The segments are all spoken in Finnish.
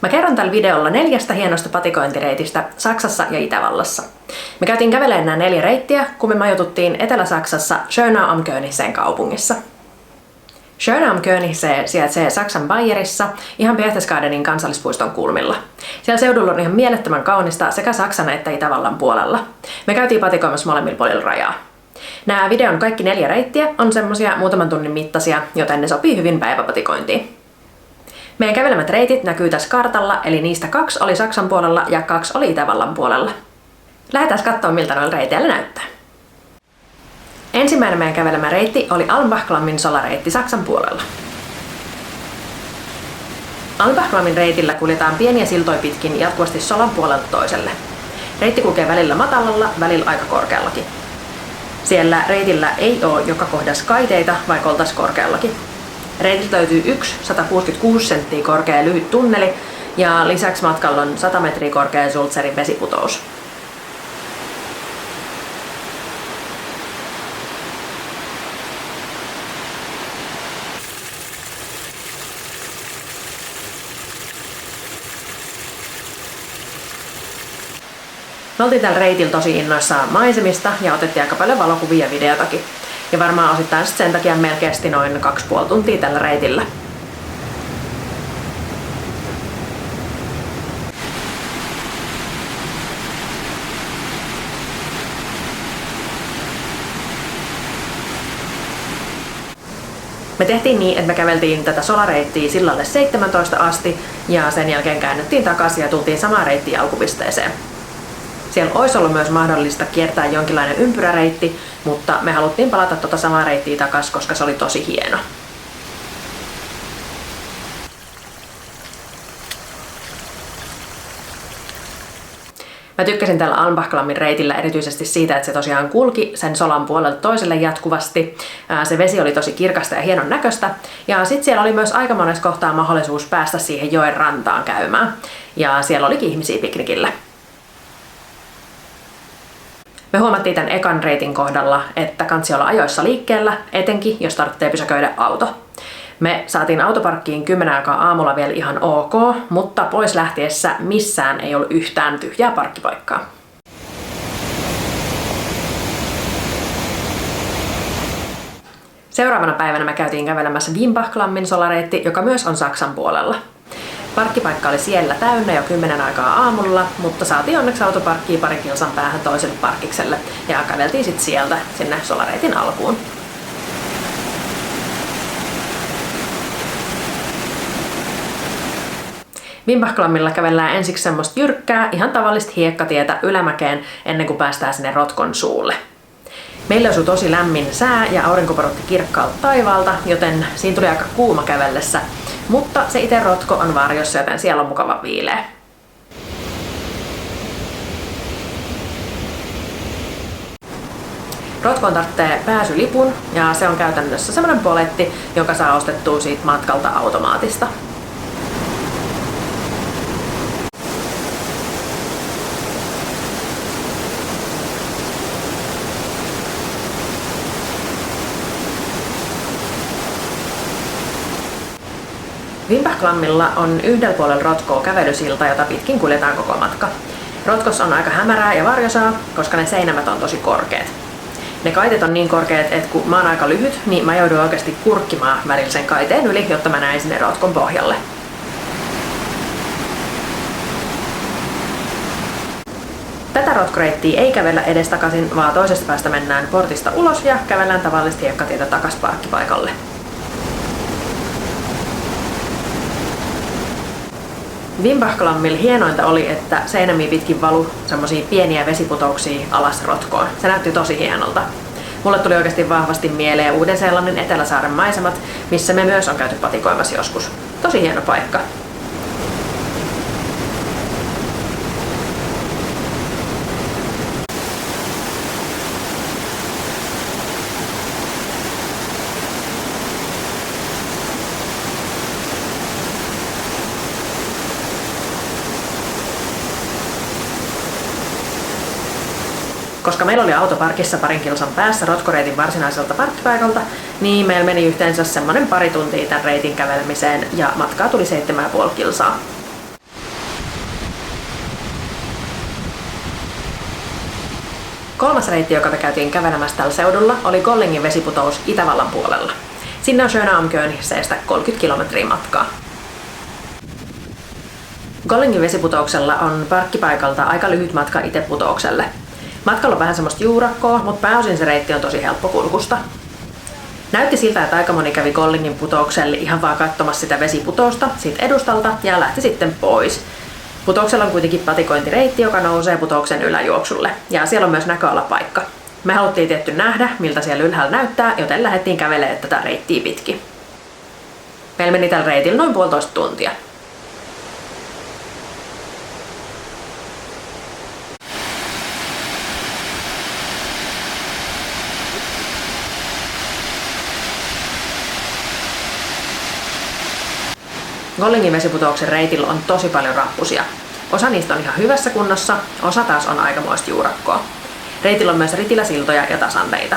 Mä kerron tällä videolla 4 hienosta patikointireitistä Saksassa ja Itävallassa. Me käytiin kävelemään nämä 4 reittiä, kun me majoituttiin Etelä-Saksassa Schönau am Königsseen kaupungissa. Schönau am Königssee sijaitsee Saksan Bayerissa ihan Berchtesgadenin kansallispuiston kulmilla. Siellä seudulla on ihan mielettömän kaunista sekä Saksan että Itävallan puolella. Me käytiin patikoimassa molemmilla puolilla rajaa. Nämä videon kaikki 4 reittiä on semmosia muutaman tunnin mittaisia, joten ne sopii hyvin päiväpatikointiin. Meidän kävelemät reitit näkyy tässä kartalla, eli niistä 2 oli Saksan puolella ja 2 oli Itävallan puolella. Lähdetään katsomaan, miltä noilla reiteillä näyttää. Ensimmäinen meidän kävelemä reitti oli Almbachglammin solareitti Saksan puolella. Almbachglammin reitillä kuljetaan pieniä siltoja pitkin jatkuvasti solan puolelta toiselle. Reitti kulkee välillä matalalla, välillä aika korkeallakin. Siellä reitillä ei ole joka kohdassa kaiteita, vaikka oltaisiin korkeallakin. Reitiltä löytyy yksi 166 senttiä korkea lyhyt tunneli ja lisäksi matkalla on 100 metriä korkea Sulzerin vesiputous. Me oltiin tällä reitillä tosi innoissaan maisemista ja otettiin aika paljon valokuvia ja videotakin. Ja varmaan osittain sen takia meillä kesti noin 2,5 tuntia tällä reitillä. Me tehtiin niin, että me käveltiin tätä solareittiä sillalle 17 asti ja sen jälkeen käännyttiin takaisin ja tultiin samaan reittiin alkupisteeseen. Siellä olisi ollut myös mahdollista kiertää jonkinlainen ympyräreitti, mutta me haluttiin palata tuota samaa reittiä takaisin, koska se oli tosi hieno. Mä tykkäsin tällä Almbachglammin reitillä erityisesti siitä, että se tosiaan kulki sen solan puolelta toiselle jatkuvasti. Se vesi oli tosi kirkasta ja hienon näköistä. Ja sitten siellä oli myös aika monessa kohtaa mahdollisuus päästä siihen joen rantaan käymään. Ja siellä olikin ihmisiä piknikillä. Me huomattiin tämän ekan reitin kohdalla, että kansi olla ajoissa liikkeellä, etenkin jos tarvitsee pysäköidä auto. Me saatiin autoparkkiin 10 aikaa aamulla vielä ihan ok, mutta pois lähtiessä missään ei ollut yhtään tyhjää parkkipaikkaa. Seuraavana päivänä me käytiin kävelemässä Wimbachglammin solareitti, joka myös on Saksan puolella. Parkkipaikka oli siellä täynnä jo 10 aikaa aamulla, mutta saatiin onneksi autoparkkiin pari kilsan päähän toiselle parkkikselle ja käveltiin sitten sieltä sinne solareitin alkuun. Wimbachglammilla kävellään ensiksi semmoista jyrkkää, ihan tavallista hiekkatietä ylämäkeen ennen kuin päästään sinne rotkon suulle. Meillä osui tosi lämmin sää ja aurinko porotti kirkkaalta taivaalta, joten siinä tuli aika kuuma kävellessä, mutta se itse rotko on varjossa, joten siellä on mukava viileä. Rotkoon tarvitsee pääsylipun ja se on käytännössä semmoinen poletti, joka saa ostettua siitä matkalta automaatista. Wimbachglammilla on yhdellä puolella rotkoa kävelysilta, jota pitkin kuljetaan koko matka. Rotkossa on aika hämärää ja varjosaa, koska ne seinämät on tosi korkeat. Ne kaiteet on niin korkeat, että kun mä oon aika lyhyt, niin mä joudun oikeasti kurkkimaan välillä sen kaiteen yli, jotta mä näin sinne rotkon pohjalle. Tätä rotkoreittiä ei kävellä edestakaisin, vaan toisesta päästä mennään portista ulos ja kävellään tavallista hiekkatietä takas parkkipaikalle. Wimbachglammilla hienointa oli, että seinämiä pitkin valui semmosia pieniä vesiputouksia alas rotkoon. Se näytti tosi hienolta. Mulle tuli oikeasti vahvasti mieleen Uuden-Seelannin Eteläsaaren maisemat, missä me myös on käyty patikoimassa joskus. Tosi hieno paikka. Koska meillä oli auto parkissa parin kilsan päässä rotkoreitin varsinaiselta parkkipaikalta, niin meillä meni yhteensä semmonen pari tuntia tämän reitin kävelemiseen ja matkaa tuli 7,5 kilsaa. Kolmas reitti, joka me käytiin kävelemässä tällä seudulla, oli Kollingin vesiputous Itävallan puolella. Sinne on Schöna am Königseestä 30 kilometriä matkaa. Kollingin vesiputouksella on parkkipaikalta aika lyhyt matka itse putoukselle. Matkalla on vähän semmoista juurakkoa, mutta pääosin se reitti on tosi helppokulkusta. Näytti siltä, että aika moni kävi Kollingin putoukselle ihan vaan katsomassa sitä vesiputousta siitä edustalta ja lähti sitten pois. Putouksella on kuitenkin patikointireitti, joka nousee putouksen yläjuoksulle, ja siellä on myös näköalapaikka. Me haluttiin tietty nähdä, miltä siellä ylhäällä näyttää, joten lähdettiin kävelemään tätä reittiä pitkin. Meillä meni tällä reitillä noin 1,5 tuntia. Kollingin vesiputouksen reitillä on tosi paljon rappusia. Osa niistä on ihan hyvässä kunnossa, osa taas on aikamoista juurakkoa. Reitillä on myös ritiläsiltoja ja tasanteita.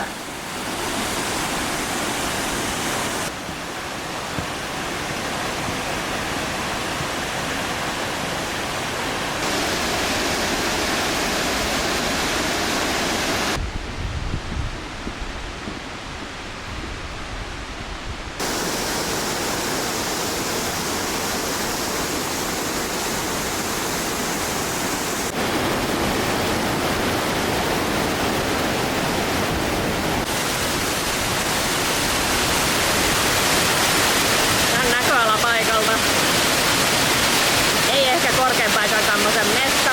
Ei ehkä korkean paikan kammosen mesta.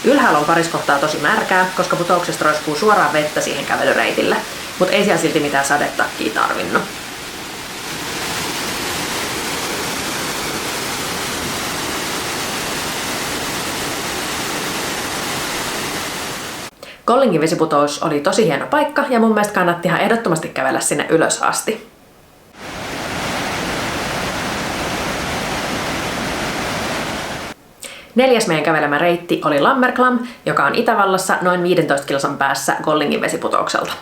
Ylhäällä on paris kohtaa tosi märkää, koska putouksesta roiskuu suoraan vettä siihen kävelyreitille, mutta ei siellä silti mitään sadetakkia tarvinnut. Kollingin vesiputous oli tosi hieno paikka ja mun mielestä kannatti ihan ehdottomasti kävellä sinne ylös asti. Neljäs meidän kävelemä reitti oli Lammerklam, joka on Itävallassa noin 15 kilsan päässä Kollingin vesiputoukselta.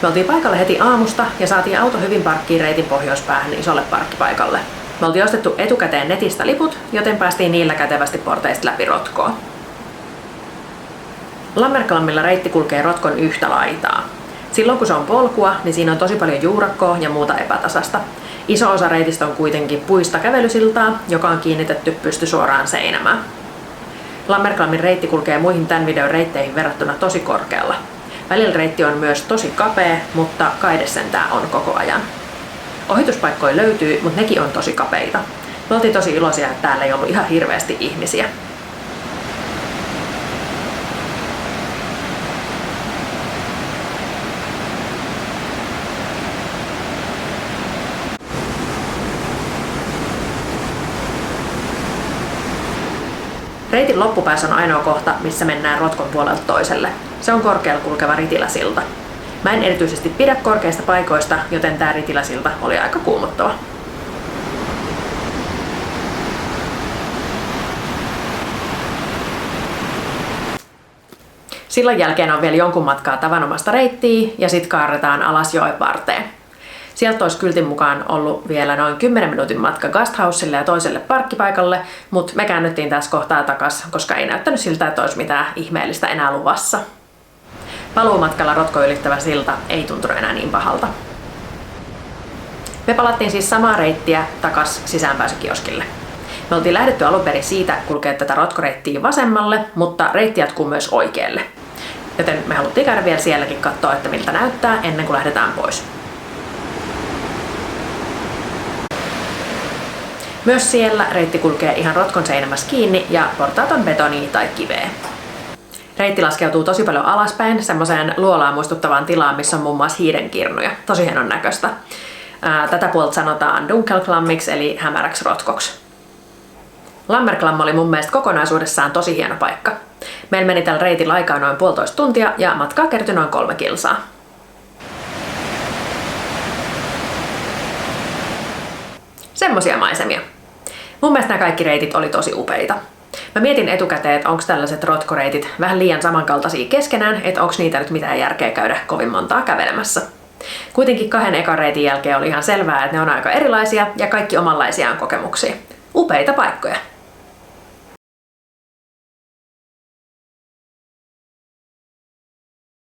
Me oltiin paikalla heti aamusta ja saatiin auto hyvin parkkiin reitin pohjoispäähän isolle parkkipaikalle. Me oltiin ostettu etukäteen netistä liput, joten päästiin niillä kätevästi porteista läpi Rotkoa. Lammerklammilla reitti kulkee Rotkon yhtä laitaa. Silloin kun se on polkua, niin siinä on tosi paljon juurakkoa ja muuta epätasasta. Iso osa reitistä on kuitenkin puista kävelysiltaa, joka on kiinnitetty pystysuoraan seinämään. Lammerklammin reitti kulkee muihin tämän videon reitteihin verrattuna tosi korkealla. Välillä reitti on myös tosi kapea, mutta kaide sentään on koko ajan. Ohituspaikkoja löytyy, mutta nekin on tosi kapeita. Me oltiin tosi iloisia, että täällä ei ollut ihan hirveästi ihmisiä. Reitin loppupäässä on ainoa kohta, missä mennään Rotkon puolelta toiselle. Se on korkealla kulkeva ritiläsilta. Mä en erityisesti pidä korkeista paikoista, joten tää ritiläsilta oli aika kuumottava. Sillan jälkeen on vielä jonkun matkaa tavanomaista reittiä ja sit kaarretaan alas joen varteen. Sieltä olisi kyltin mukaan ollut vielä noin 10 minuutin matka Gasthausille ja toiselle parkkipaikalle, mutta me käännyttiin tässä kohtaa takas, koska ei näyttänyt siltä, että olisi mitään ihmeellistä enää luvassa. Paluumatkalla Rotko ylittävä silta ei tuntunut enää niin pahalta. Me palattiin siis samaa reittiä takas sisäänpääsykioskille. Me oltiin lähdetty alun perin siitä kulkea tätä Rotko-reittiä vasemmalle, mutta reitti jatkuu myös oikealle. Joten me haluttiin käydä vielä sielläkin katsoa, että miltä näyttää ennen kuin lähdetään pois. Myös siellä reitti kulkee ihan Rotkon seinämässä kiinni ja portaat on betonia tai kiveä. Reitti laskeutuu tosi paljon alaspäin semmoiseen luolaa muistuttavaan tilaan, missä on muun muassa hiirenkirnuja. Tosi hienon näköistä. Tätä puolta sanotaan Dunkelklammiksi eli hämäräksi Rotkoksi. Lammerklam oli mun mielestä kokonaisuudessaan tosi hieno paikka. Meillä meni tällä reitillä aikaa noin 1,5 tuntia ja matkaa kertyi noin 3 kilsaa. Semmosia maisemia. Mun mielestä nämä kaikki reitit oli tosi upeita. Mä mietin etukäteen, että onko tällaiset rotkoreitit vähän liian samankaltaisia keskenään, että onko niitä nyt mitään järkeä käydä kovin montaa kävelemässä. Kuitenkin 2 ekan reitin jälkeen oli ihan selvää, että ne on aika erilaisia ja kaikki omanlaisiaan kokemuksia. Upeita paikkoja!